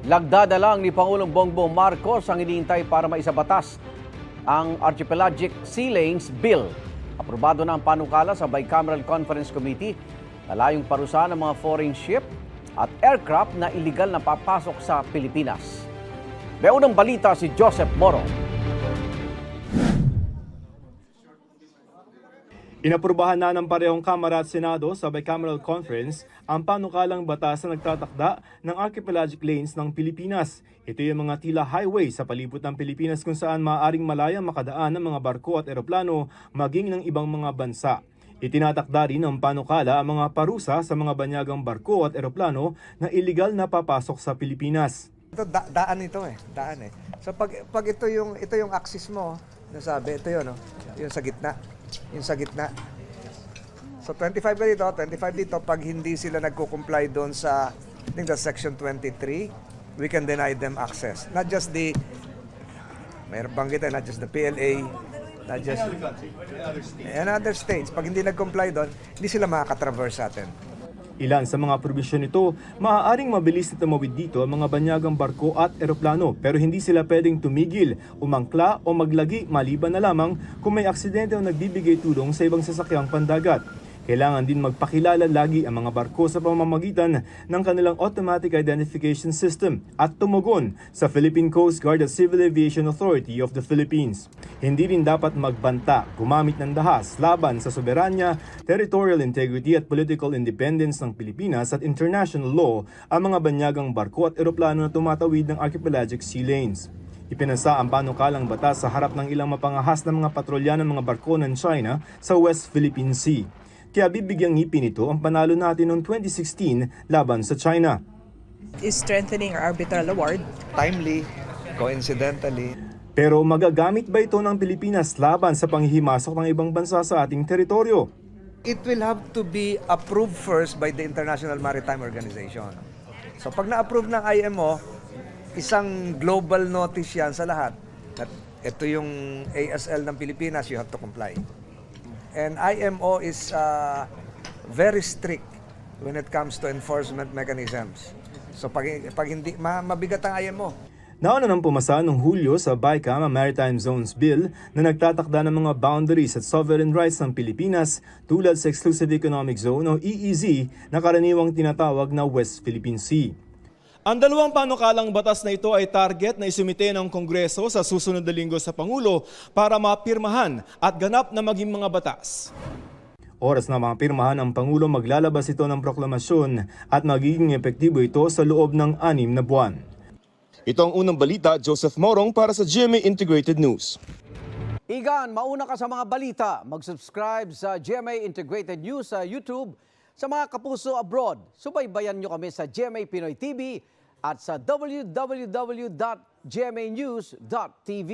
Lagdada lang ni Pangulong Bongbong Marcos ang iniintay para maisabatas ang Archipelagic Sea Lanes Bill. Aprobado na ang panukala sa Bicameral Conference Committee na layong parusahan ng mga foreign ship at aircraft na iligal na papasok sa Pilipinas. May unang balita si Joseph Moro. Inaprubahan na ng parehong Kamara at Senado sa Bicameral Conference ang panukalang batas na nagtatakda ng archipelagic lanes ng Pilipinas. Ito yung mga tila highway sa palibot ng Pilipinas kung saan maaaring malayang makadaan ng mga barko at eroplano maging ng ibang mga bansa. Itinatakda rin ng panukala ang mga parusa sa mga banyagang barko at eroplano na iligal na papasok sa Pilipinas. Ito daan ito daan. So pag ito yung axis mo, nasabi ito yun, no? Yung sa gitna. Yung sa gitna. So 25 ka dito, 25 dito. Pag hindi sila nagko-comply doon sa, I think that's section 23, we can deny them access. Not just the, mayroon banggit not just the PLA, not just and other states. Pag hindi nag-comply doon, hindi sila makakatraverse sa atin. Ilan sa mga probisyon nito, maaaring mabilis na tumawid dito ang mga banyagang barko at eroplano pero hindi sila pwedeng tumigil, umangkla o maglagi maliban na lamang kung may aksidente o nagbibigay tulong sa ibang sasakyang pandagat. Kailangan din magpakilala lagi ang mga barko sa pamamagitan ng kanilang automatic identification system at tumugon sa Philippine Coast Guard at Civil Aviation Authority of the Philippines. Hindi rin dapat magbanta, gumamit ng dahas laban sa soberanya, territorial integrity at political independence ng Pilipinas at international law ang mga banyagang barko at eroplano na tumatawid ng archipelagic sea lanes. Ipinasa ang panukalang batas sa harap ng ilang mapangahas na mga patrolya ng mga barko ng China sa West Philippine Sea. Kaya bibigyang ngipin ito ang panalo natin noong 2016 laban sa China. Is strengthening our arbitral award. Timely, coincidentally. Pero magagamit ba ito ng Pilipinas laban sa panghihimasok ng ibang bansa sa ating teritoryo? It will have to be approved first by the International Maritime Organization. So pag na-approve ng IMO, isang global notice yan sa lahat. At ito yung ASL ng Pilipinas, you have to comply. And IMO is very strict when it comes to enforcement mechanisms. So pag hindi, mabigat ang IMO. Nauna nang pumasa noong Hulyo sa BICAM ang Maritime Zones Bill na nagtatakda ng mga boundaries at sovereign rights ng Pilipinas tulad sa Exclusive Economic Zone o EEZ na karaniwang tinatawag na West Philippine Sea. Ang dalawang panukalang batas na ito ay target na isumite ng Kongreso sa susunod na linggo sa Pangulo para mapirmahan at ganap na maging mga batas. Oras na mapirmahan ang Pangulo, maglalabas ito ng proklamasyon at magiging epektibo ito sa loob ng 6 na buwan. Ito ang unang balita, Joseph Morong para sa GMA Integrated News. Igan, mauna ka sa mga balita. Mag-subscribe sa GMA Integrated News sa YouTube. Sa mga kapuso abroad, subaybayan nyo kami sa GMA Pinoy TV at sa www.gmanews.tv.